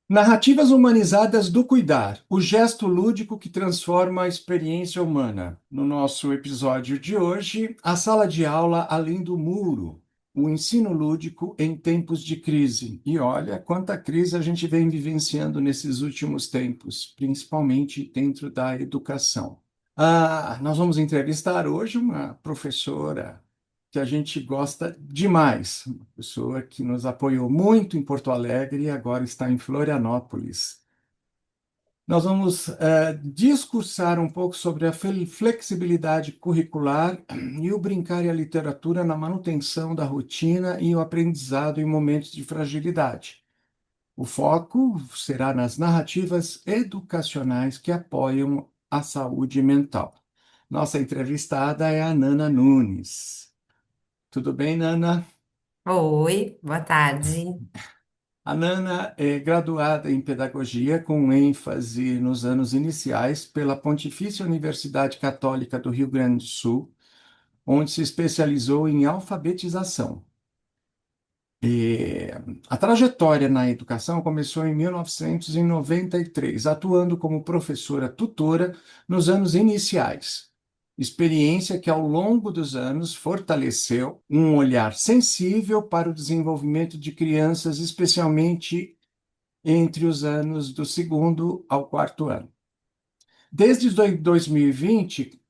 Narrativas humanizadas do cuidar, o gesto lúdico que transforma a experiência humana. No nosso episódio de hoje, a sala de aula além do muro, o ensino lúdico em tempos de crise. E olha quanta crise a gente vem vivenciando nesses últimos tempos, principalmente dentro da educação. Nós vamos entrevistar hoje uma professora que a gente gosta demais, uma pessoa que nos apoiou muito em Porto Alegre e agora está em Florianópolis. Nós vamos discursar um pouco sobre a flexibilidade curricular e o brincar e a literatura na manutenção da rotina e o aprendizado em momentos de fragilidade. O foco será nas narrativas educacionais que apoiam a saúde mental. Nossa entrevistada é a Nana Nunes. Tudo bem, Nana? Oi, boa tarde. A Nana é graduada em Pedagogia com ênfase nos anos iniciais pela Pontifícia Universidade Católica do Rio Grande do Sul, onde se especializou em alfabetização. E a trajetória na educação começou em 1993, atuando como professora tutora nos anos iniciais. Experiência que, ao longo dos anos, fortaleceu um olhar sensível para o desenvolvimento de crianças, especialmente entre os anos do segundo ao quarto ano. Desde 2020,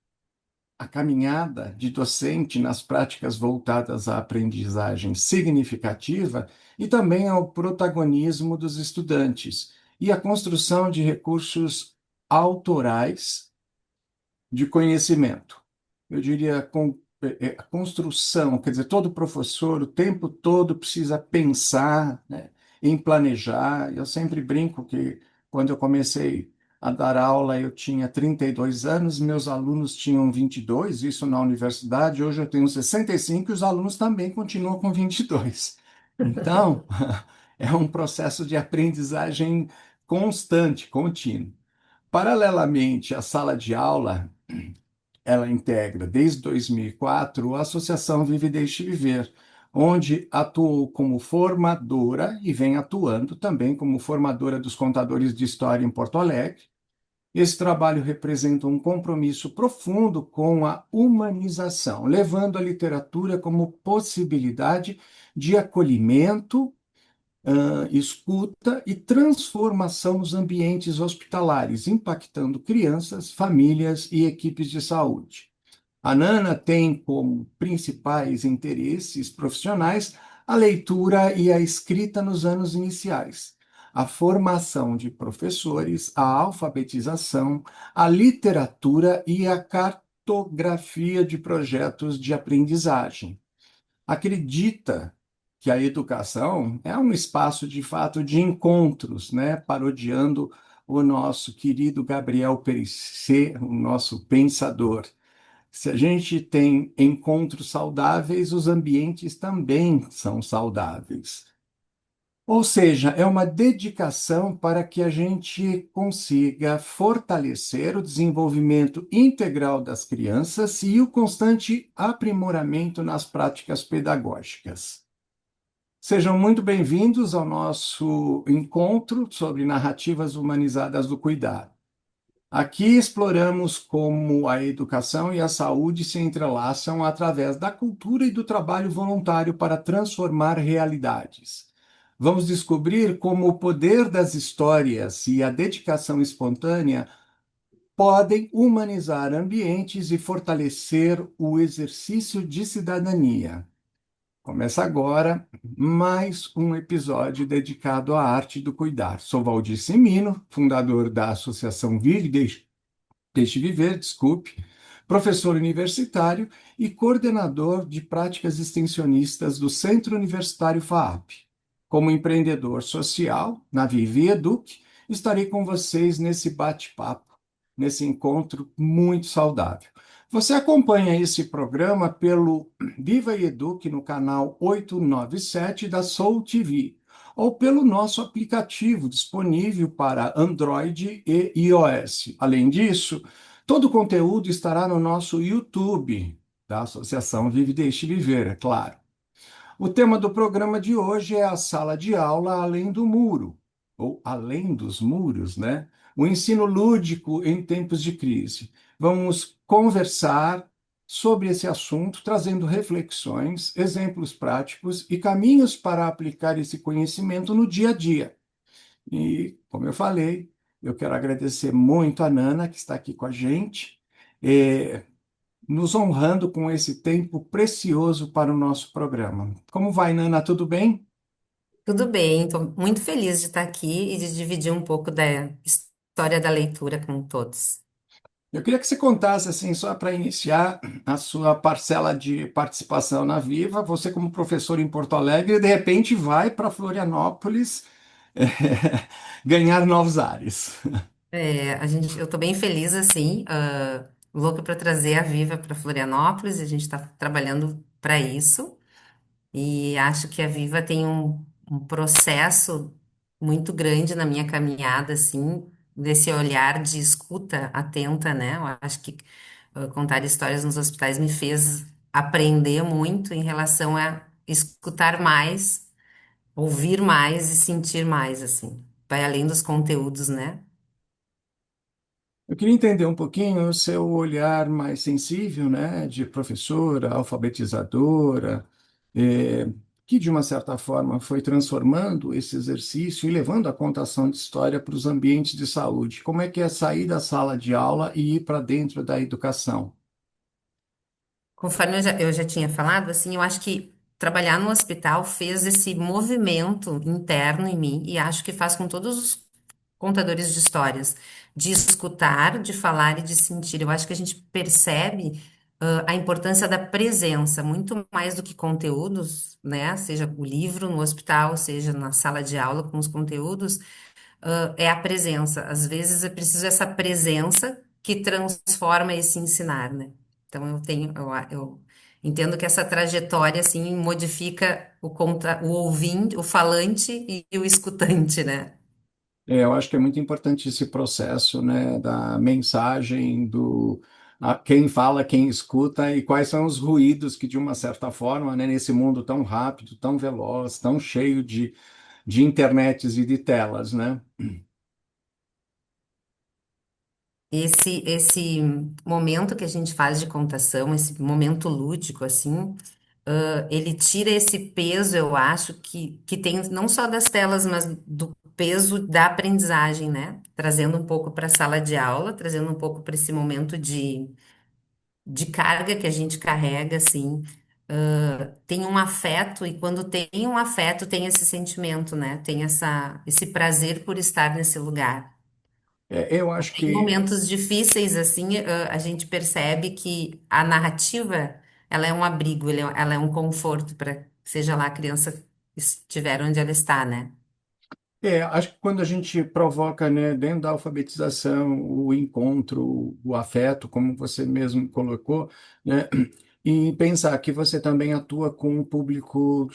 a caminhada de docente nas práticas voltadas à aprendizagem significativa e também ao protagonismo dos estudantes e a construção de recursos autorais de conhecimento. Eu diria a construção, quer dizer, todo professor o tempo todo precisa pensar, né, em planejar. Eu sempre brinco que quando eu comecei a dar aula eu tinha 32 anos, meus alunos tinham 22, isso na universidade. Hoje eu tenho 65 e os alunos também continuam com 22. Então, é um processo de aprendizagem constante, contínuo. Paralelamente à sala de aula, ela integra, desde 2004, a Associação Vive e Deixe Viver, onde atuou como formadora e vem atuando também como formadora dos contadores de história em Porto Alegre. Esse trabalho representa um compromisso profundo com a humanização, levando a literatura como possibilidade de acolhimento, escuta e transformação nos ambientes hospitalares, impactando crianças, famílias e equipes de saúde. A Nana tem como principais interesses profissionais a leitura e a escrita nos anos iniciais, a formação de professores, a alfabetização, a literatura e a cartografia de projetos de aprendizagem. Acredita que a educação é um espaço de fato de encontros, né? Parodiando o nosso querido Gabriel Perisset, o nosso pensador. Se a gente tem encontros saudáveis, os ambientes também são saudáveis. Ou seja, é uma dedicação para que a gente consiga fortalecer o desenvolvimento integral das crianças e o constante aprimoramento nas práticas pedagógicas. Sejam muito bem-vindos ao nosso encontro sobre narrativas humanizadas do cuidado. Aqui exploramos como a educação e a saúde se entrelaçam através da cultura e do trabalho voluntário para transformar realidades. Vamos descobrir como o poder das histórias e a dedicação espontânea podem humanizar ambientes e fortalecer o exercício de cidadania. Começa agora mais um episódio dedicado à arte do cuidar. Sou Valdir Semino, fundador da Associação Vive Deixe Viver, desculpe, professor universitário e coordenador de práticas extensionistas do Centro Universitário FAAP. Como empreendedor social, na Vive Eduque, estarei com vocês nesse bate-papo, nesse encontro muito saudável. Você acompanha esse programa pelo Viva e Eduque no canal 897 da Soul TV ou pelo nosso aplicativo disponível para Android e iOS. Além disso, todo o conteúdo estará no nosso YouTube, da Associação Vive e Deixe Viver, é claro. O tema do programa de hoje é a sala de aula além do muro, ou além dos muros, né? O ensino lúdico em tempos de crise. Vamos conversar sobre esse assunto, trazendo reflexões, exemplos práticos e caminhos para aplicar esse conhecimento no dia a dia. E, como eu falei, eu quero agradecer muito a Nana, que está aqui com a gente, nos honrando com esse tempo precioso para o nosso programa. Como vai, Nana? Tudo bem? Tudo bem, estou muito feliz de estar aqui e de dividir um pouco da história da leitura com todos. Eu queria que você contasse, assim, só para iniciar a sua parcela de participação na Viva, você como professor em Porto Alegre, de repente vai para Florianópolis, ganhar novos ares. Eu estou bem feliz assim, louca para trazer a Viva para Florianópolis. A gente está trabalhando para isso. E acho que a Viva tem um processo muito grande na minha caminhada, assim, desse olhar de escuta atenta, né? Eu acho que contar histórias nos hospitais me fez aprender muito em relação a escutar mais, ouvir mais e sentir mais, assim. Vai além dos conteúdos, né? Eu queria entender um pouquinho o seu olhar mais sensível, né, de professora, alfabetizadora, que de uma certa forma foi transformando esse exercício e levando a contação de história para os ambientes de saúde. Como é que é sair da sala de aula e ir para dentro da educação? Conforme eu já tinha falado, assim, eu acho que trabalhar no hospital fez esse movimento interno em mim e acho que faz com todos os contadores de histórias, de escutar, de falar e de sentir. Eu acho que a gente percebe a importância da presença, muito mais do que conteúdos, né? Seja o livro no hospital, seja na sala de aula com os conteúdos, é a presença. Às vezes é preciso essa presença que transforma esse ensinar, né? Então eu entendo que essa trajetória assim modifica o ouvinte, o falante e o escutante, né? Eu acho que é muito importante esse processo, né, da mensagem, quem fala, quem escuta e quais são os ruídos que, de uma certa forma, né, nesse mundo tão rápido, tão veloz, tão cheio de internets e de telas, né? Esse momento que a gente faz de contação, esse momento lúdico, assim, ele tira esse peso, eu acho, que tem não só das telas, mas do peso da aprendizagem, né? Trazendo um pouco para a sala de aula, trazendo um pouco para esse momento de carga que a gente carrega, assim. Tem um afeto, e quando tem um afeto, tem esse sentimento, né? Tem esse prazer por estar nesse lugar. Eu acho Em que momentos difíceis, assim, a gente percebe que a narrativa, ela é um abrigo, ela é um conforto para, seja lá a criança estiver onde ela está, né? acho que quando a gente provoca, né, dentro da alfabetização, o encontro, o afeto, como você mesmo colocou, né, e pensar que você também atua com um público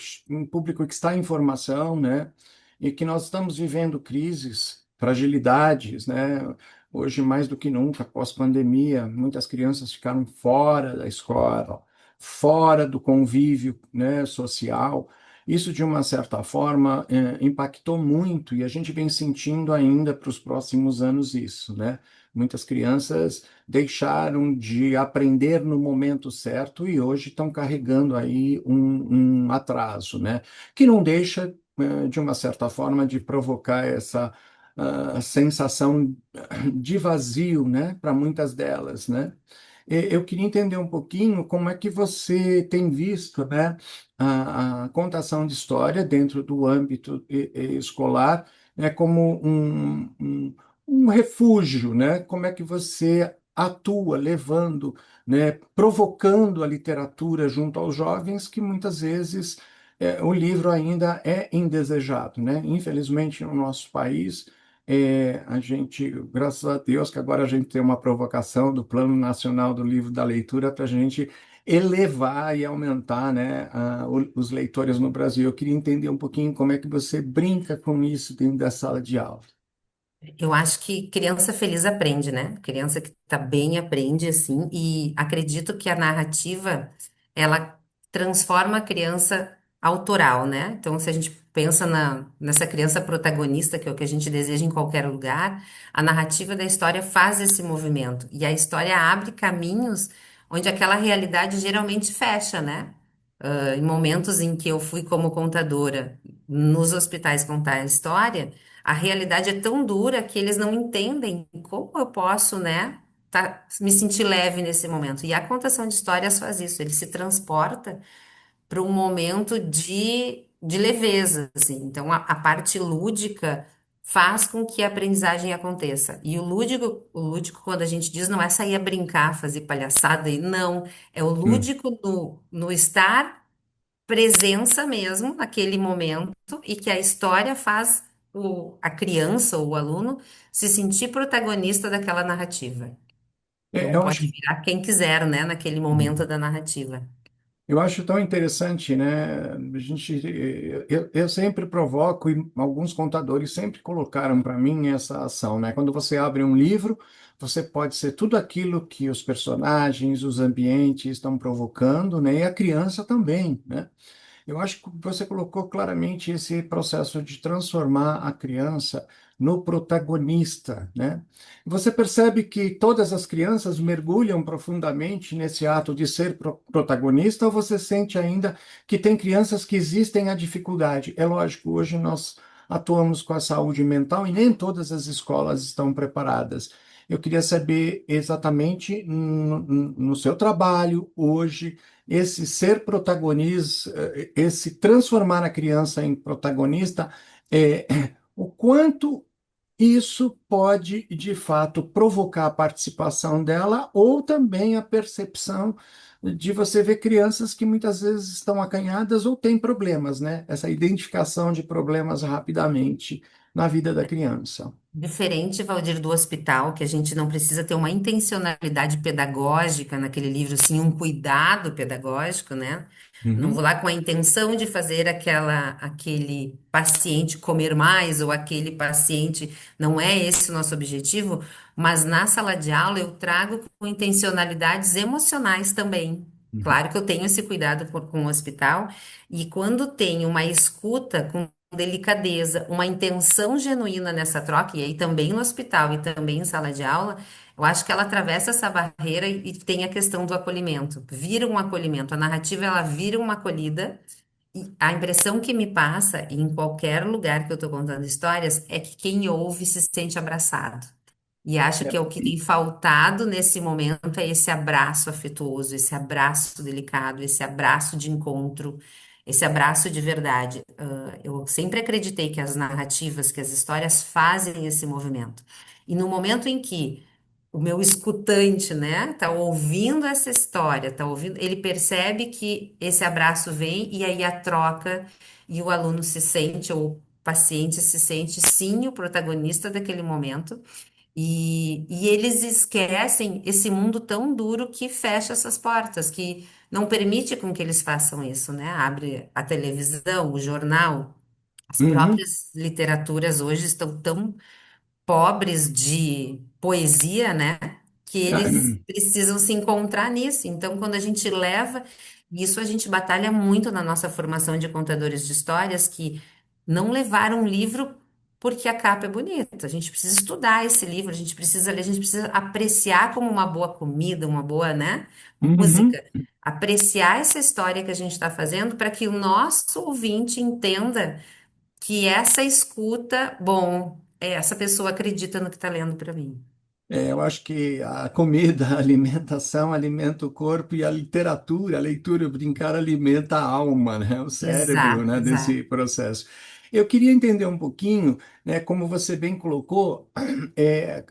que está em formação, né, e que nós estamos vivendo crises, fragilidades, né, hoje mais do que nunca, pós-pandemia, muitas crianças ficaram fora da escola, fora do convívio, né, social. Isso, de uma certa forma, impactou muito e a gente vem sentindo ainda para os próximos anos isso, né? Muitas crianças deixaram de aprender no momento certo e hoje estão carregando aí um atraso, né? Que não deixa, de uma certa forma, de provocar essa sensação de vazio, né? Para muitas delas, né? Eu queria entender um pouquinho como é que você tem visto, né, a contação de história dentro do âmbito escolar, né, como um refúgio, né? Como é que você atua levando, né, provocando a literatura junto aos jovens, que muitas vezes o livro ainda é indesejado, né? Infelizmente, no nosso país, a gente, graças a Deus, que agora a gente tem uma provocação do Plano Nacional do Livro da Leitura para a gente elevar e aumentar, né, os leitores no Brasil. Eu queria entender um pouquinho como é que você brinca com isso dentro da sala de aula. Eu acho que criança feliz aprende, né? Criança que tá bem aprende, assim, e acredito que a narrativa, ela transforma a criança autoral, né? Então, se a gente pensa nessa criança protagonista, que é o que a gente deseja em qualquer lugar, a narrativa da história faz esse movimento. E a história abre caminhos onde aquela realidade geralmente fecha, né? Em momentos em que eu fui como contadora nos hospitais contar a história, a realidade é tão dura que eles não entendem como eu posso, né, me sentir leve nesse momento. E a contação de histórias faz isso, ele se transporta para um momento de leveza, assim. Então, a parte lúdica faz com que a aprendizagem aconteça. E o lúdico, quando a gente diz, não é sair a brincar, fazer palhaçada, e não, é o Hum. lúdico no estar presença mesmo naquele momento e que a história faz a criança ou o aluno se sentir protagonista daquela narrativa. Então, Eu pode acho. virar quem quiser, né, naquele momento da narrativa. Eu acho tão interessante, né? Eu sempre provoco, e alguns contadores sempre colocaram para mim essa ação, né? Quando você abre um livro, você pode ser tudo aquilo que os personagens, os ambientes estão provocando, né? E a criança também, né? Eu acho que você colocou claramente esse processo de transformar a criança no protagonista, né? Você percebe que todas as crianças mergulham profundamente nesse ato de ser protagonista, ou você sente ainda que tem crianças que existem a dificuldade? É lógico, hoje nós atuamos com a saúde mental e nem todas as escolas estão preparadas. Eu queria saber exatamente no seu trabalho hoje esse ser protagonista, esse transformar a criança em protagonista, é, o quanto isso pode, de fato, provocar a participação dela ou também a percepção de você ver crianças que muitas vezes estão acanhadas ou têm problemas, né? Essa identificação de problemas rapidamente na vida da criança. Diferente, Valdir, do hospital, que a gente não precisa ter uma intencionalidade pedagógica naquele livro, sim, um cuidado pedagógico, né? Não vou Uhum, lá com a intenção de fazer aquele paciente comer mais ou aquele paciente, não é esse o nosso objetivo, mas na sala de aula eu trago com intencionalidades emocionais também. uhum. Claro que eu tenho esse cuidado com o hospital, e quando tem uma escuta com delicadeza, uma intenção genuína nessa troca, e aí também no hospital e também em sala de aula, eu acho que ela atravessa essa barreira e tem a questão do acolhimento. Vira um acolhimento. A narrativa, ela vira uma acolhida. E a impressão que me passa, em qualquer lugar que eu estou contando histórias, é que quem ouve se sente abraçado. E acho que é o que tem faltado nesse momento é esse abraço afetuoso, esse abraço delicado, esse abraço de encontro, esse abraço de verdade. Eu sempre acreditei que as narrativas, que as histórias fazem esse movimento. E no momento em que o meu escutante, né, tá ouvindo essa história, tá ouvindo, ele percebe que esse abraço vem e aí a troca e o aluno se sente, ou o paciente se sente, sim, o protagonista daquele momento. E eles esquecem esse mundo tão duro que fecha essas portas, que não permite com que eles façam isso, né? Abre a televisão, o jornal, as Uhum. próprias literaturas hoje estão tão pobres de poesia, né? Que eles precisam se encontrar nisso. Então, quando a gente leva, isso a gente batalha muito na nossa formação de contadores de histórias, que não levaram um livro porque a capa é bonita. A gente precisa estudar esse livro, a gente precisa ler, a gente precisa apreciar como uma boa comida, uma boa, né, Uhum. música. Apreciar essa história que a gente está fazendo para que o nosso ouvinte entenda que essa escuta, bom, essa pessoa acredita no que está lendo para mim. Eu acho que a comida, a alimentação alimenta o corpo e a literatura, a leitura, o brincar alimenta a alma, né? O cérebro, Exato, né? Desse exato. processo. Eu queria entender um pouquinho, né? Como você bem colocou,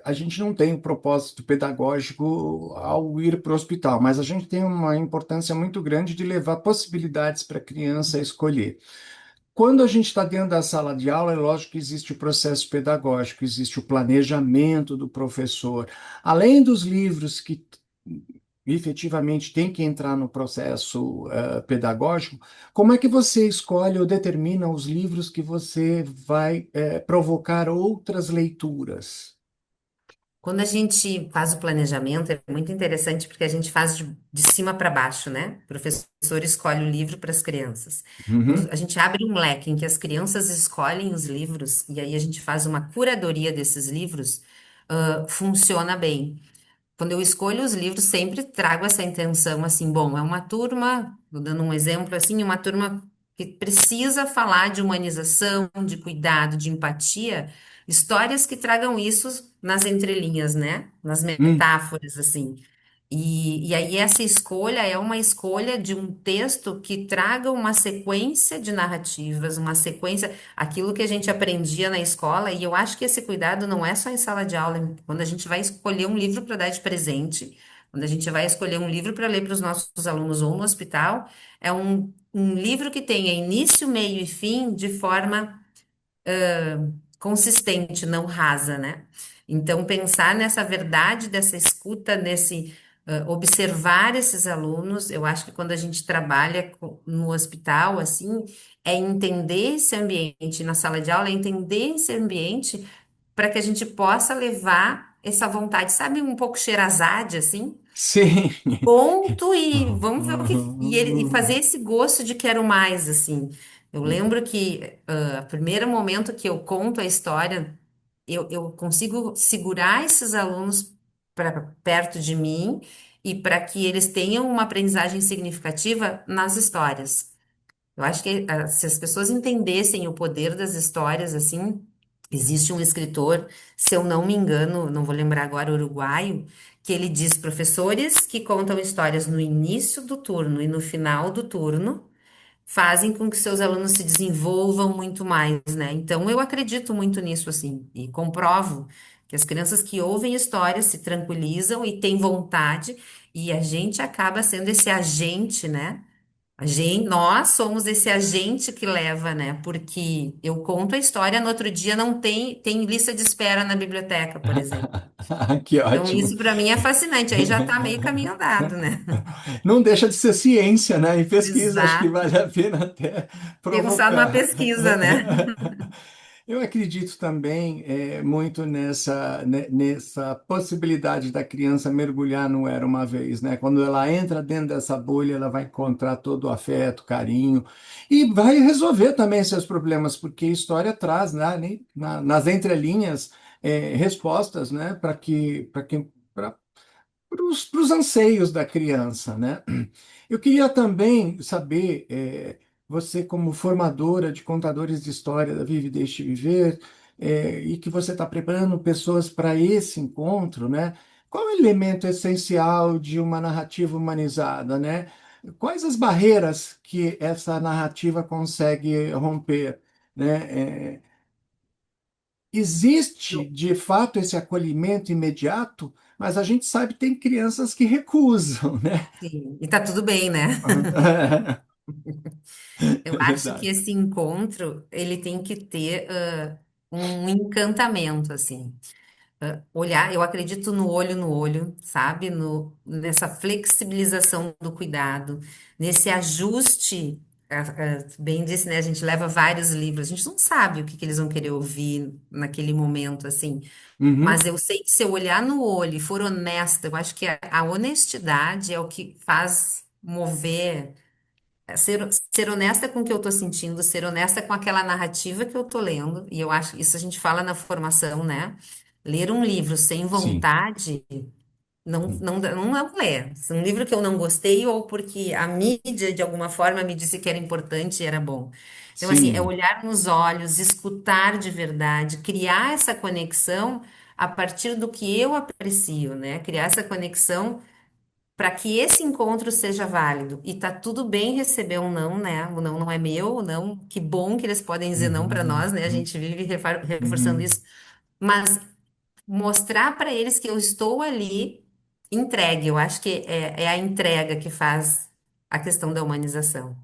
a gente não tem um propósito pedagógico ao ir para o hospital, mas a gente tem uma importância muito grande de levar possibilidades para a criança escolher. Quando a gente está dentro da sala de aula, é lógico que existe o processo pedagógico, existe o planejamento do professor. Além dos livros que efetivamente têm que entrar no processo pedagógico, como é que você escolhe ou determina os livros que você vai provocar outras leituras? Quando a gente faz o planejamento, é muito interessante porque a gente faz de cima para baixo, né? O professor escolhe o livro para as crianças. Quando Uhum. a gente abre um leque em que as crianças escolhem os livros, e aí a gente faz uma curadoria desses livros, funciona bem. Quando eu escolho os livros, sempre trago essa intenção assim, bom, é uma turma, vou dando um exemplo assim, uma turma que precisa falar de humanização, de cuidado, de empatia, histórias que tragam isso nas entrelinhas, né? Nas Hum. metáforas, assim. E aí essa escolha é uma escolha de um texto que traga uma sequência de narrativas, uma sequência, aquilo que a gente aprendia na escola, e eu acho que esse cuidado não é só em sala de aula, quando a gente vai escolher um livro para dar de presente, quando a gente vai escolher um livro para ler para os nossos alunos ou no hospital, é um livro que tenha início, meio e fim de forma consistente, não rasa, né? Então, pensar nessa verdade dessa escuta, nesse observar esses alunos, eu acho que quando a gente trabalha no hospital, assim, é entender esse ambiente na sala de aula, é entender esse ambiente para que a gente possa levar essa vontade, sabe, um pouco Sherazade, assim? Sim. Ponto e vamos ver o que e fazer esse gosto de quero mais assim. Eu lembro que o primeiro momento que eu conto a história, eu consigo segurar esses alunos para perto de mim e para que eles tenham uma aprendizagem significativa nas histórias. Eu acho que se as pessoas entendessem o poder das histórias, assim, existe um escritor, se eu não me engano, não vou lembrar agora, uruguaio, que ele diz professores que contam histórias no início do turno e no final do turno fazem com que seus alunos se desenvolvam muito mais, né? Então, eu acredito muito nisso, assim, e comprovo que as crianças que ouvem histórias se tranquilizam e têm vontade, e a gente acaba sendo esse agente, né? Nós somos esse agente que leva, né? Porque eu conto a história, no outro dia não tem lista de espera na biblioteca, por exemplo. Que Então, ótimo. isso para mim é fascinante. Aí já está meio caminho andado, né? Não deixa de ser ciência, né? E pesquisa, acho que Exato. vale a pena até Pensar numa provocar. pesquisa, né? Eu acredito também muito nessa possibilidade da criança mergulhar no Era uma Vez, né? Quando ela entra dentro dessa bolha, ela vai encontrar todo o afeto, carinho e vai resolver também seus problemas, porque a história traz, né, nas entrelinhas, respostas, né, para os anseios da criança, né? Eu queria também saber, você como formadora de contadores de história da Vive e Deixe Viver, e que você está preparando pessoas para esse encontro, né? Qual é o elemento essencial de uma narrativa humanizada, né? Quais as barreiras que essa narrativa consegue romper, né? Existe, de fato, esse acolhimento imediato, mas a gente sabe que tem crianças que recusam, né? Sim. E tá tudo bem, né? Eu É acho que verdade. esse encontro, ele tem que ter um encantamento, assim. Olhar, eu acredito no olho, sabe? Nessa flexibilização do cuidado, nesse ajuste. Bem disse, né? A gente leva vários livros, a gente não sabe o que que eles vão querer ouvir naquele momento, assim. Uhum, Mas eu sei que se eu olhar no olho e for honesta, eu acho que a honestidade é o que faz mover. Ser honesta com o que eu estou sentindo, ser honesta com aquela narrativa que eu estou lendo, e eu acho que isso a gente fala na formação, né? Ler um livro sem sim. vontade não é ler. Se um livro que eu não gostei ou porque a mídia de alguma forma me disse que era importante e era bom. Então, assim, é Sim. olhar nos olhos, escutar de verdade, criar essa conexão a partir do que eu aprecio, né? Criar essa conexão para que esse encontro seja válido. E tá tudo bem receber um não, né? O não não é meu, o não, que bom que eles podem dizer não para nós, né? A Uhum, gente vive reforçando uhum. isso. Mas mostrar para eles que eu estou ali entregue. Eu acho que é a entrega que faz a questão da humanização.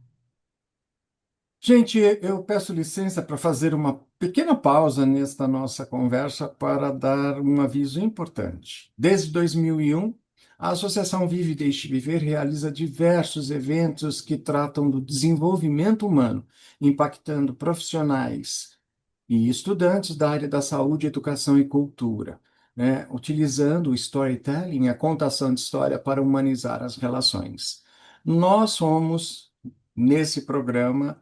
Gente, eu peço licença para fazer uma pequena pausa nesta nossa conversa para dar um aviso importante. Desde 2001, a Associação Vive e Deixe Viver realiza diversos eventos que tratam do desenvolvimento humano, impactando profissionais e estudantes da área da saúde, educação e cultura. né, utilizando o storytelling, a contação de história, para humanizar as relações. Nós somos, nesse programa,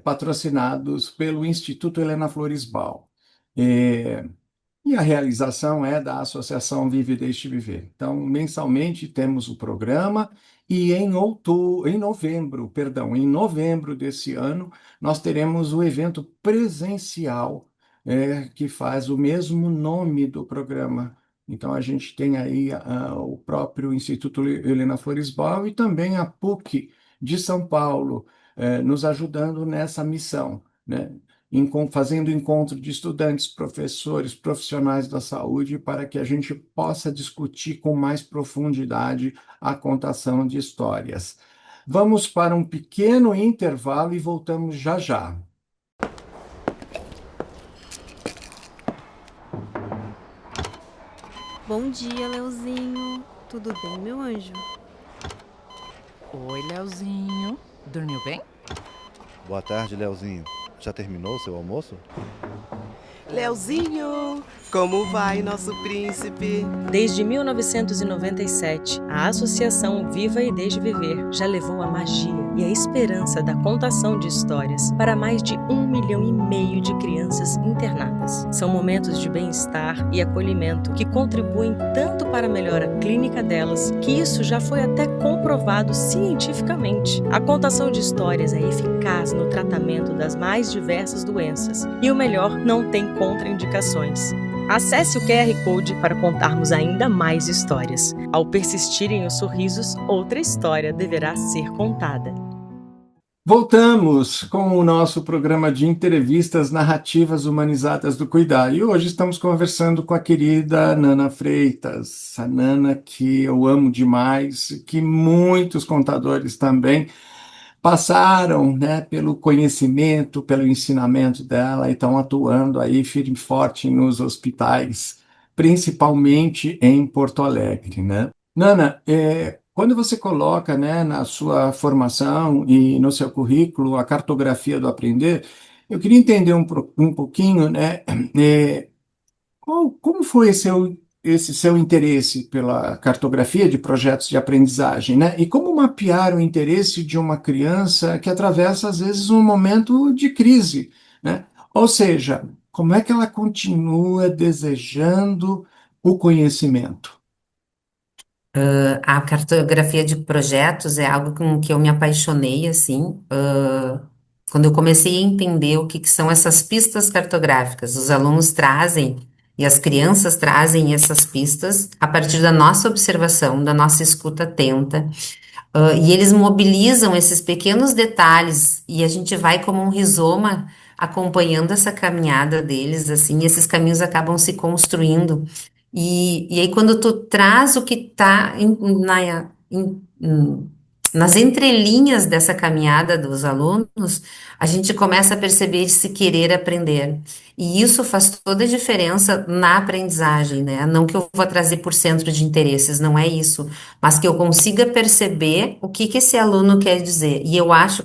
patrocinados pelo Instituto Helena Flores Bal. E a realização é da Associação Vive e Deixe Viver. Então, mensalmente temos o programa e em novembro desse ano, nós teremos o evento presencial, que faz o mesmo nome do programa. Então, a gente tem aí o próprio Instituto Helena Floresbal e também a PUC de São Paulo, nos ajudando nessa missão, né? Fazendo encontro de estudantes, professores, profissionais da saúde, para que a gente possa discutir com mais profundidade a contação de histórias. Vamos para um pequeno intervalo e voltamos já já. Bom dia, Leozinho. Tudo bem, meu anjo? Oi, Leozinho. Dormiu bem? Boa tarde, Leozinho. Já terminou o seu almoço? Leozinho, como vai, nosso príncipe? Desde 1997, a Associação Viva e Deixe Viver já levou a magia e a esperança da contação de histórias para mais de 1,5 milhão de crianças internadas. São momentos de bem-estar e acolhimento que contribuem tanto para a melhora clínica delas, que isso já foi até comprovado cientificamente. A contação de histórias é eficaz no tratamento das mais diversas doenças e, o melhor, não tem contraindicações. Acesse o QR Code para contarmos ainda mais histórias. Ao persistirem os sorrisos, outra história deverá ser contada. Voltamos com o nosso programa de entrevistas narrativas humanizadas do cuidar. E hoje estamos conversando com a querida Nana Freitas, a Nana que eu amo demais, que muitos contadores também passaram, né, pelo conhecimento, pelo ensinamento dela e estão atuando aí firme e forte nos hospitais, principalmente em Porto Alegre, né? Nana, quando você coloca, né, na sua formação e no seu currículo a cartografia do aprender, eu queria entender um pouquinho, né, como foi esse seu interesse pela cartografia de projetos de aprendizagem, né? E como mapear o interesse de uma criança que atravessa, às vezes, um momento de crise, né? Ou seja, como é que ela continua desejando o conhecimento? A cartografia de projetos é algo com que eu me apaixonei, assim, quando eu comecei a entender o que que são essas pistas cartográficas. Os alunos trazem e as crianças trazem essas pistas a partir da nossa observação, da nossa escuta atenta, e eles mobilizam esses pequenos detalhes e a gente vai como um rizoma acompanhando essa caminhada deles, assim, e esses caminhos acabam se construindo. E aí, quando tu traz o que está nas entrelinhas dessa caminhada dos alunos, a gente começa a perceber esse querer aprender. E isso faz toda a diferença na aprendizagem, né? Não que eu vou trazer por centro de interesses, não é isso, mas que eu consiga perceber o que que esse aluno quer dizer. E eu acho,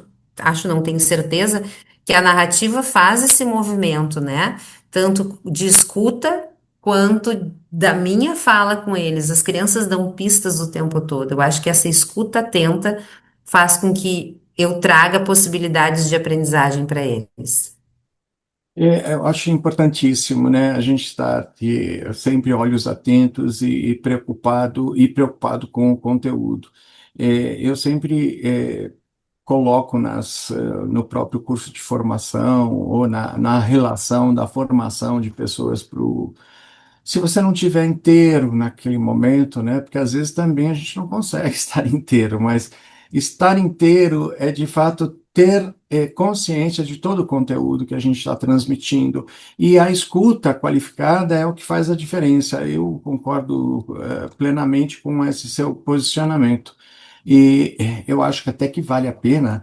não tenho certeza, que a narrativa faz esse movimento, né? Tanto de escuta quanto da minha fala com eles. As crianças dão pistas o tempo todo. Eu acho que essa escuta atenta faz com que eu traga possibilidades de aprendizagem para eles. Eu acho importantíssimo, né? A gente estar sempre olhos atentos e preocupado com o conteúdo. Eu sempre coloco no próprio curso de formação ou na relação da formação de pessoas para o. Se você não tiver inteiro naquele momento, né? Porque às vezes também a gente não consegue estar inteiro, mas estar inteiro é de fato ter consciência de todo o conteúdo que a gente está transmitindo. E a escuta qualificada é o que faz a diferença. Eu concordo plenamente com esse seu posicionamento. E eu acho que até que vale a pena,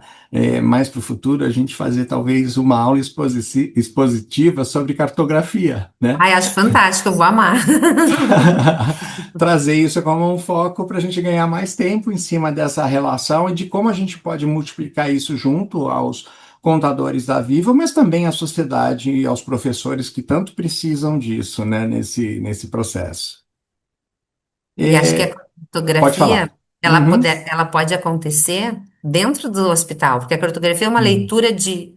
mais para o futuro, a gente fazer talvez uma aula expositiva sobre cartografia, né? Ai, acho fantástico, eu vou amar. Trazer isso como um foco para a gente ganhar mais tempo em cima dessa relação e de como a gente pode multiplicar isso junto aos contadores da Viva, mas também à sociedade e aos professores que tanto precisam disso, né, nesse processo. E acho que a Pode cartografia, falar. Uhum. ela pode acontecer dentro do hospital, porque a cartografia é uma Uhum. leitura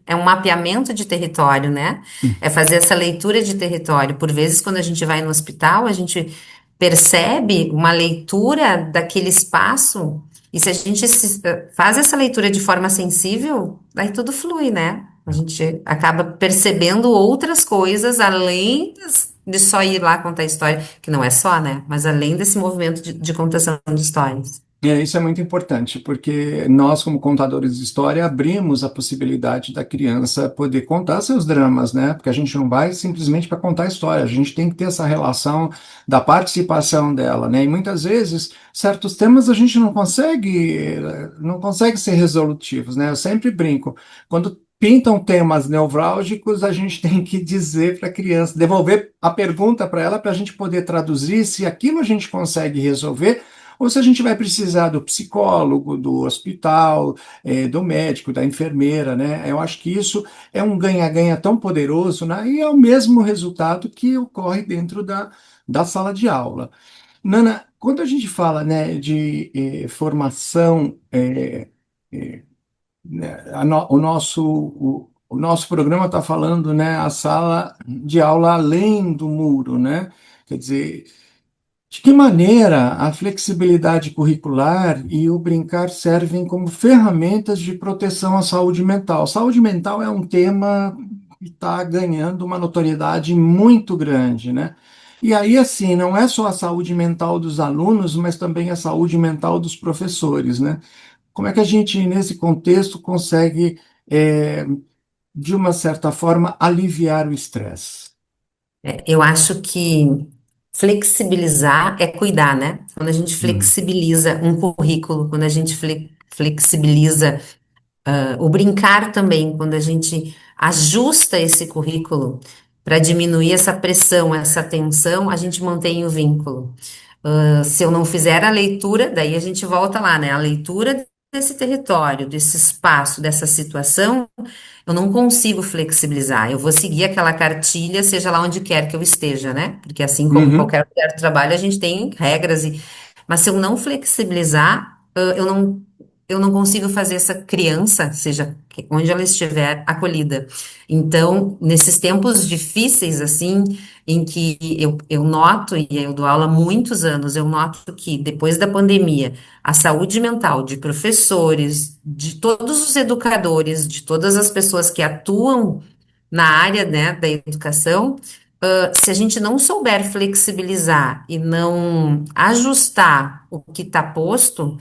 é um mapeamento de território, né? É fazer essa leitura de território. Por vezes, quando a gente vai no hospital, a gente percebe uma leitura daquele espaço, e se a gente faz essa leitura de forma sensível, aí tudo flui, né? A gente acaba percebendo outras coisas além de só ir lá contar história, que não é só, né? Mas além desse movimento de contação de histórias. Isso é muito importante, porque nós, como contadores de história, abrimos a possibilidade da criança poder contar seus dramas, né? Porque a gente não vai simplesmente para contar a história, a gente tem que ter essa relação da participação dela, né? E muitas vezes, certos temas a gente não consegue ser resolutivos, né? Eu sempre brinco, quando pintam temas nevrálgicos, a gente tem que dizer para a criança, devolver a pergunta para ela, para a gente poder traduzir se aquilo a gente consegue resolver ou se a gente vai precisar do psicólogo, do hospital, do médico, da enfermeira, né? Eu acho que isso é um ganha-ganha tão poderoso, né? E é o mesmo resultado que ocorre dentro da sala de aula. Nana, quando a gente fala, né, de formação, né, o nosso programa está falando, né, a sala de aula além do muro, né? Quer dizer, de que maneira a flexibilidade curricular e o brincar servem como ferramentas de proteção à saúde mental? Saúde mental é um tema que está ganhando uma notoriedade muito grande, né? E aí, assim, não é só a saúde mental dos alunos, mas também a saúde mental dos professores, né? Como é que a gente, nesse contexto, consegue, de uma certa forma, aliviar o estresse? Eu acho que flexibilizar é cuidar, né? Quando a gente Uhum. flexibiliza um currículo, quando a gente flexibiliza o brincar também, quando a gente ajusta esse currículo para diminuir essa pressão, essa tensão, a gente mantém o vínculo. Se eu não fizer a leitura, daí a gente volta lá, né? A leitura desse território, desse espaço, dessa situação, eu não consigo flexibilizar. Eu vou seguir aquela cartilha, seja lá onde quer que eu esteja, né? Porque assim como Uhum. qualquer lugar de trabalho, a gente tem regras mas se eu não flexibilizar, eu não consigo fazer essa criança, seja onde ela estiver, acolhida. Então, nesses tempos difíceis, assim, em que eu noto, e eu dou aula há muitos anos, eu noto que depois da pandemia, a saúde mental de professores, de todos os educadores, de todas as pessoas que atuam na área, né, da educação, se a gente não souber flexibilizar e não ajustar o que está posto,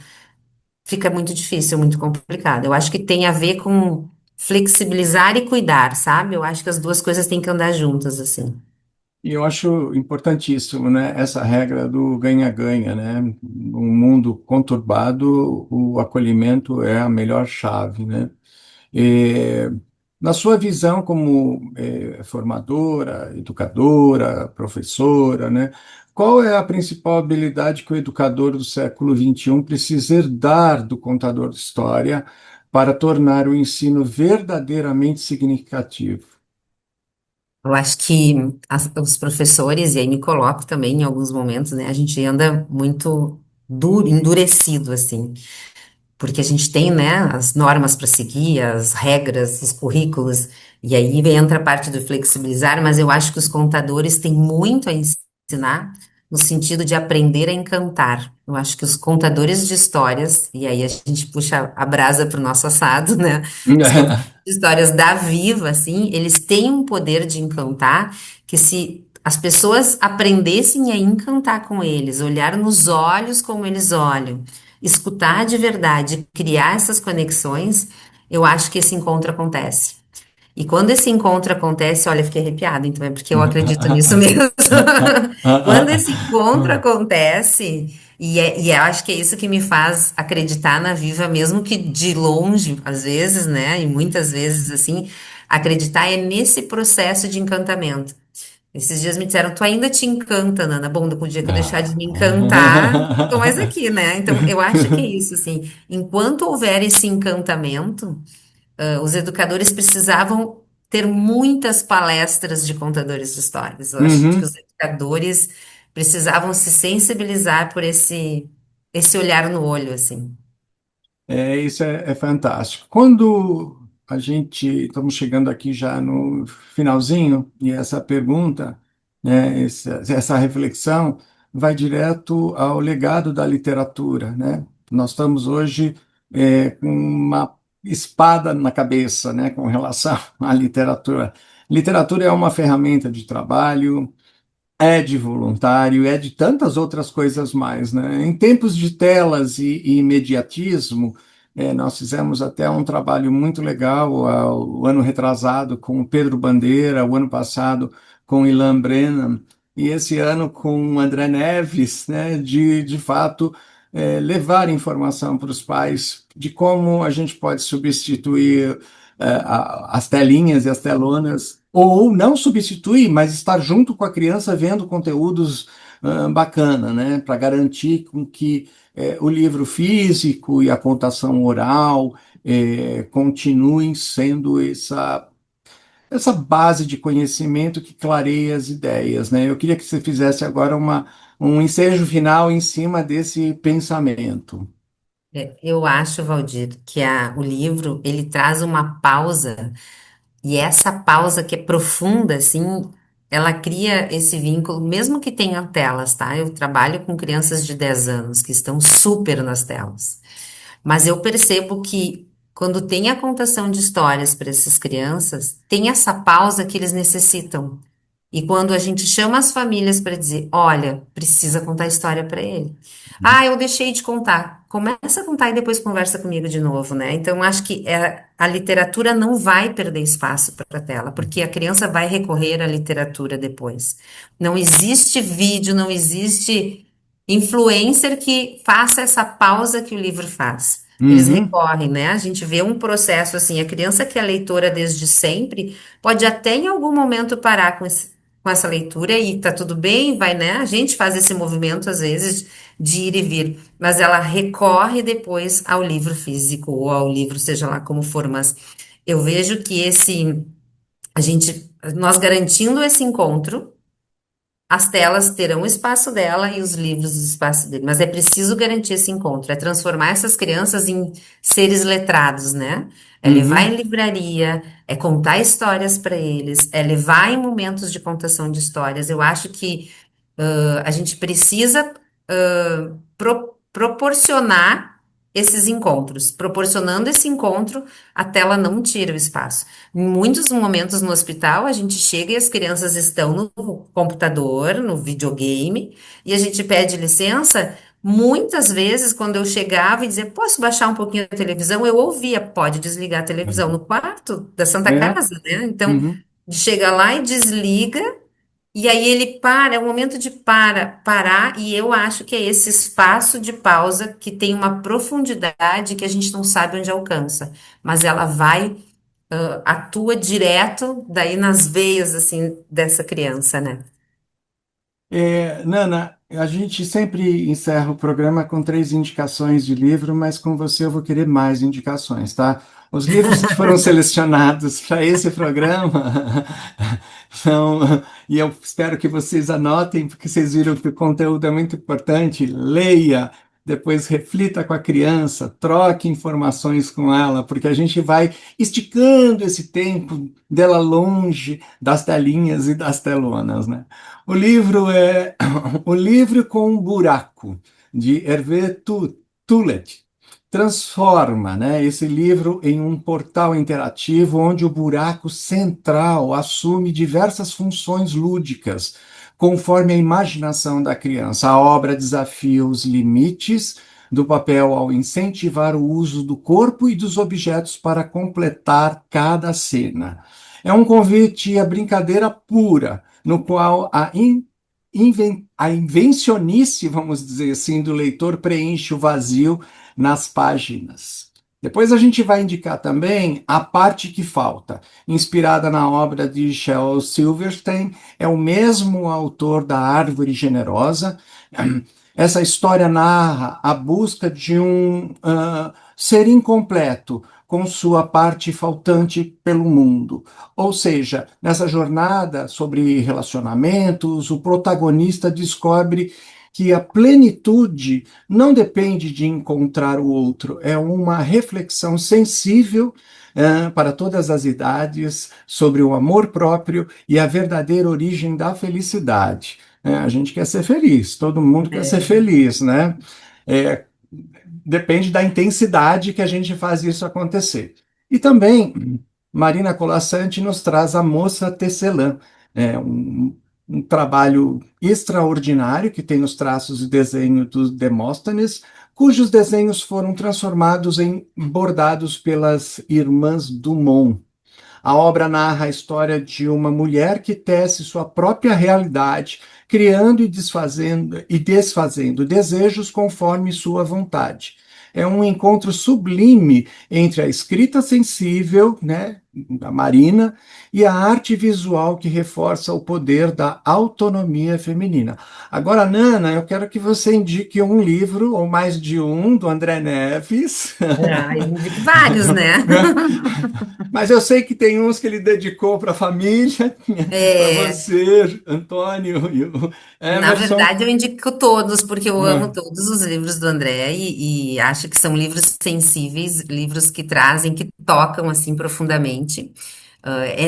fica muito difícil, muito complicado. Eu acho que tem a ver com flexibilizar e cuidar, sabe? Eu acho que as duas coisas têm que andar juntas, assim. E eu acho importantíssimo, né, essa regra do ganha-ganha, né? Num mundo conturbado, o acolhimento é a melhor chave, né? E, na sua visão como formadora, educadora, professora, né? Qual é a principal habilidade que o educador do século XXI precisa herdar do contador de história para tornar o ensino verdadeiramente significativo? Eu acho que os professores, e aí me coloco também em alguns momentos, né? A gente anda muito duro, endurecido, assim. Porque a gente tem, né, as normas para seguir, as regras, os currículos, e aí entra a parte do flexibilizar, mas eu acho que os contadores têm muito a ensinar no sentido de aprender a encantar. Eu acho que os contadores de histórias, e aí a gente puxa a brasa para o nosso assado, né? Os contadores de histórias da Viva, assim, eles têm um poder de encantar que se as pessoas aprendessem a encantar com eles, olhar nos olhos como eles olham, escutar de verdade, criar essas conexões, eu acho que esse encontro acontece. E quando esse encontro acontece, olha, eu fiquei arrepiada, então é porque eu acredito nisso mesmo. Quando esse encontro acontece, e eu acho que é isso que me faz acreditar na Viva, mesmo que de longe, às vezes, né, e muitas vezes assim, acreditar é nesse processo de encantamento. Esses dias me disseram, tu ainda te encanta, Nana. Bom, com o dia que eu deixar de me encantar, tô mais aqui, né? Então, eu acho que é isso, assim. Enquanto houver esse encantamento, os educadores precisavam ter muitas palestras de contadores de histórias. Eu acho que Uhum. os educadores precisavam se sensibilizar por esse olhar no olho, assim. Isso é fantástico. Quando a gente, estamos chegando aqui já no finalzinho, e essa pergunta, né, essa reflexão vai direto ao legado da literatura, né? Nós estamos hoje com uma espada na cabeça, né, com relação à literatura. Literatura é uma ferramenta de trabalho, é de voluntário, é de tantas outras coisas mais, né? Em tempos de telas e imediatismo, nós fizemos até um trabalho muito legal o ano retrasado com o Pedro Bandeira, o ano passado com Ilan Brennan, e esse ano com o André Neves, né? De fato, levar informação para os pais de como a gente pode substituir as telinhas e as telonas, ou não substituir, mas estar junto com a criança vendo conteúdos bacana, né, para garantir com que o livro físico e a contação oral continuem sendo essa base de conhecimento que clareia as ideias, né? Eu queria que você fizesse agora um ensejo final em cima desse pensamento. Eu acho, Valdir, que o livro ele traz uma pausa. E essa pausa que é profunda, assim, ela cria esse vínculo, mesmo que tenha telas, tá? Eu trabalho com crianças de 10 anos que estão super nas telas. Mas eu percebo que quando tem a contação de histórias para essas crianças, tem essa pausa que eles necessitam. E quando a gente chama as famílias para dizer, olha, precisa contar a história para ele. Ah, eu deixei de contar. Começa a contar e depois conversa comigo de novo, né? Então, acho que a literatura não vai perder espaço para a tela, porque a criança vai recorrer à literatura depois. Não existe vídeo, não existe influencer que faça essa pausa que o livro faz. Eles Uhum. recorrem, né? A gente vê um processo assim, a criança que é leitora desde sempre pode até em algum momento parar com essa leitura e tá tudo bem, vai, né? A gente faz esse movimento às vezes de ir e vir, mas ela recorre depois ao livro físico ou ao livro, seja lá como for, mas eu vejo que nós garantindo esse encontro, as telas terão o espaço dela e os livros o espaço dele, mas é preciso garantir esse encontro, é transformar essas crianças em seres letrados, né? É levar Uhum. em livraria, é contar histórias para eles, é levar em momentos de contação de histórias. Eu acho que a gente precisa proporcionar esses encontros. Proporcionando esse encontro, a tela não tira o espaço. Em muitos momentos no hospital, a gente chega e as crianças estão no computador, no videogame, e a gente pede licença. Muitas vezes, quando eu chegava e dizia, posso baixar um pouquinho a televisão, eu ouvia, pode desligar a televisão no quarto da Santa É. Casa, né? Então, Uhum. chega lá e desliga e aí ele para, é o momento de parar, e eu acho que é esse espaço de pausa que tem uma profundidade que a gente não sabe onde alcança, mas ela vai, atua direto daí nas veias, assim, dessa criança, né? Nana, a gente sempre encerra o programa com três indicações de livro, mas com você eu vou querer mais indicações, tá? Os livros que foram selecionados para esse programa são, e eu espero que vocês anotem, porque vocês viram que o conteúdo é muito importante. Leia, depois reflita com a criança, troque informações com ela, porque a gente vai esticando esse tempo dela longe das telinhas e das telonas, né? O livro é O Livro com um Buraco, de Hervé Tullet. Transforma, né, esse livro em um portal interativo onde o buraco central assume diversas funções lúdicas, conforme a imaginação da criança. A obra desafia os limites do papel ao incentivar o uso do corpo e dos objetos para completar cada cena. É um convite à brincadeira pura, no qual a invencionice, vamos dizer assim, do leitor preenche o vazio nas páginas. Depois a gente vai indicar também A Parte que Falta, inspirada na obra de Shel Silverstein, é o mesmo autor da Árvore Generosa. Essa história narra a busca de um ser incompleto, com sua parte faltante pelo mundo. Ou seja, nessa jornada sobre relacionamentos, o protagonista descobre que a plenitude não depende de encontrar o outro, é uma reflexão sensível para todas as idades sobre o amor próprio e a verdadeira origem da felicidade. A gente quer ser feliz, todo mundo quer ser feliz, né? É, depende da intensidade que a gente faz isso acontecer. E também, Marina Colasanti nos traz A Moça Tecelã, um trabalho extraordinário que tem os traços e desenho do Demóstenes, cujos desenhos foram transformados em bordados pelas irmãs Dumont. A obra narra a história de uma mulher que tece sua própria realidade, criando e desfazendo desejos conforme sua vontade. É um encontro sublime entre a escrita sensível, né, da Marina, e a arte visual que reforça o poder da autonomia feminina. Agora, Nana, eu quero que você indique um livro, ou mais de um, do André Neves. Ah, eu indico vários, né? Mas eu sei que tem uns que ele dedicou para a família, para É, você, Antônio e o na Emerson. verdade, eu indico todos, porque eu amo Ah, todos os livros do André e acho que são livros sensíveis, livros que trazem, que tocam assim profundamente.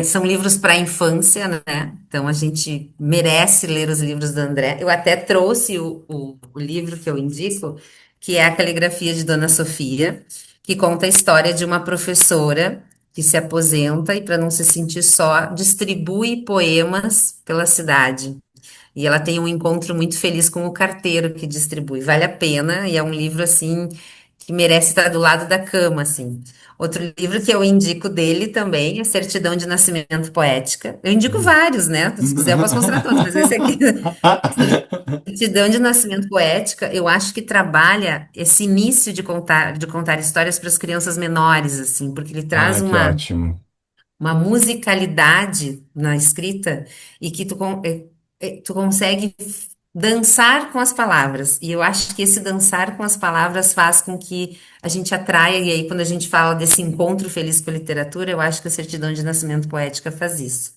São livros para a infância, né? Então a gente merece ler os livros do André. Eu até trouxe o livro que eu indico, que é A Caligrafia de Dona Sofia, que conta a história de uma professora que se aposenta e, para não se sentir só, distribui poemas pela cidade. E ela tem um encontro muito feliz com o carteiro que distribui. Vale a pena e é um livro assim que merece estar do lado da cama, assim. Outro livro que eu indico dele também é Certidão de Nascimento Poética. Eu indico vários, né? Se quiser, eu posso mostrar todos, mas esse aqui, Certidão de Nascimento Poética, eu acho que trabalha esse início de contar histórias para as crianças menores, assim, porque ele traz que ótimo. uma musicalidade na escrita e que tu consegue dançar com as palavras. E eu acho que esse dançar com as palavras faz com que a gente atraia, e aí quando a gente fala desse encontro feliz com a literatura, eu acho que a Certidão de Nascimento Poética faz isso.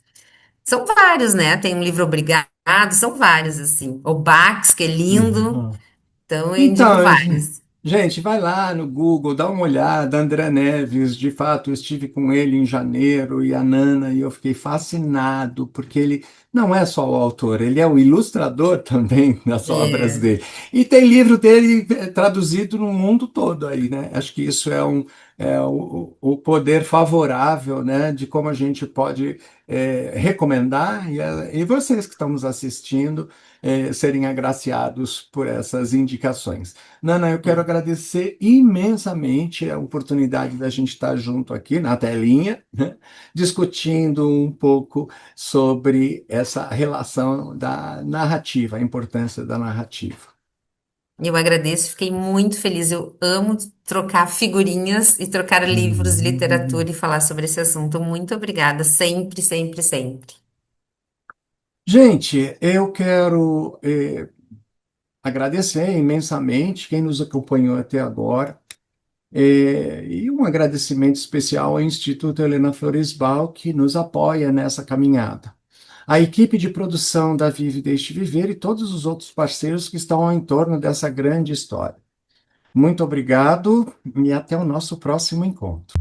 São vários, né? Tem um livro Obrigado, são vários, assim. O Bax, que é lindo, então eu indico Então, vários. gente, vai lá no Google, dá uma olhada, André Neves, de fato, eu estive com ele em janeiro e a Nana, e eu fiquei fascinado, porque ele não é só o autor, ele é o ilustrador também das obras É, dele. E tem livro dele traduzido no mundo todo aí, né? Acho que isso é o poder favorável, né, de como a gente pode recomendar, e vocês que estão nos assistindo, serem agraciados por essas indicações. Nana, eu quero agradecer imensamente a oportunidade da gente estar junto aqui na telinha, né, discutindo um pouco sobre essa relação da narrativa, a importância da narrativa. eu agradeço, fiquei muito feliz. Eu amo trocar figurinhas e trocar livros de literatura e falar sobre esse assunto. Muito obrigada, sempre, sempre, sempre. Gente, eu quero agradecer imensamente quem nos acompanhou até agora. E um agradecimento especial ao Instituto Helena Floresbal, que nos apoia nessa caminhada. A equipe de produção da Vive e Deixe Viver e todos os outros parceiros que estão em torno dessa grande história. Muito obrigado e até o nosso próximo encontro.